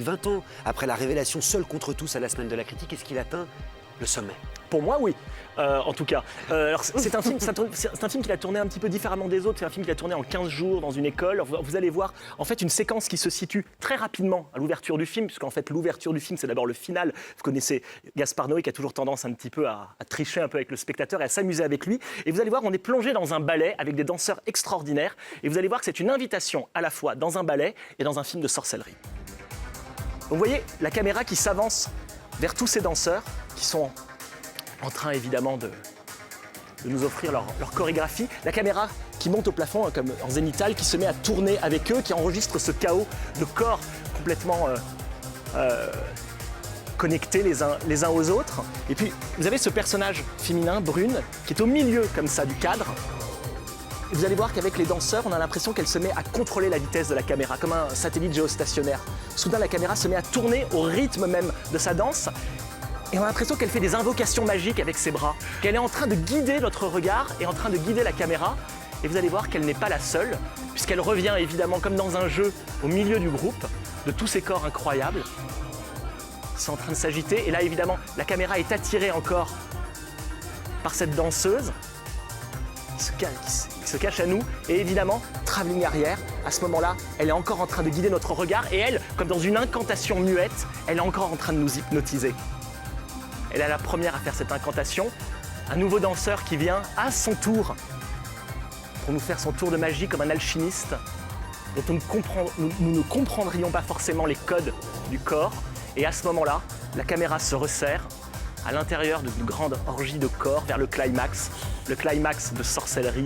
20 ans, après la révélation Seul contre tous à la Semaine de la Critique, est-ce qu'il atteint le sommet? Pour moi, oui, en tout cas. Alors, c'est un film qu'il a tourné un petit peu différemment des autres. C'est un film qu'il a tourné en 15 jours dans une école. Vous allez voir, en fait, une séquence qui se situe très rapidement à l'ouverture du film, puisqu'en fait, l'ouverture du film, c'est d'abord le final. Vous connaissez Gaspard Noé qui a toujours tendance un petit peu à tricher un peu avec le spectateur et à s'amuser avec lui. Et vous allez voir, on est plongé dans un ballet avec des danseurs extraordinaires. Et vous allez voir que c'est une invitation à la fois dans un ballet et dans un film de sorcellerie. Donc, vous voyez la caméra qui s'avance vers tous ces danseurs qui sont en train évidemment de nous offrir leur chorégraphie. La caméra qui monte au plafond, hein, comme en zénithal, qui se met à tourner avec eux, qui enregistre ce chaos de corps complètement connectés les uns aux autres. Et puis, vous avez ce personnage féminin, Brune, qui est au milieu comme ça du cadre. Et vous allez voir qu'avec les danseurs, on a l'impression qu'elle se met à contrôler la vitesse de la caméra, comme un satellite géostationnaire. Soudain, la caméra se met à tourner au rythme même de sa danse. Et on a l'impression qu'elle fait des invocations magiques avec ses bras, qu'elle est en train de guider notre regard et en train de guider la caméra. Et vous allez voir qu'elle n'est pas la seule, puisqu'elle revient évidemment comme dans un jeu au milieu du groupe, de tous ces corps incroyables qui sont en train de s'agiter. Et là, évidemment, la caméra est attirée encore par cette danseuse qui se cache à nous. Et évidemment, travelling arrière, à ce moment-là, elle est encore en train de guider notre regard. Et elle, comme dans une incantation muette, elle est encore en train de nous hypnotiser. Elle est la première à faire cette incantation. Un nouveau danseur qui vient à son tour pour nous faire son tour de magie comme un alchimiste dont nous ne comprendrions pas forcément les codes du corps. Et à ce moment-là, la caméra se resserre à l'intérieur d'une grande orgie de corps vers le climax de sorcellerie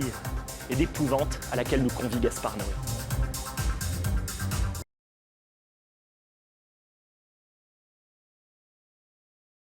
et d'épouvante à laquelle nous convie Gaspard Noé.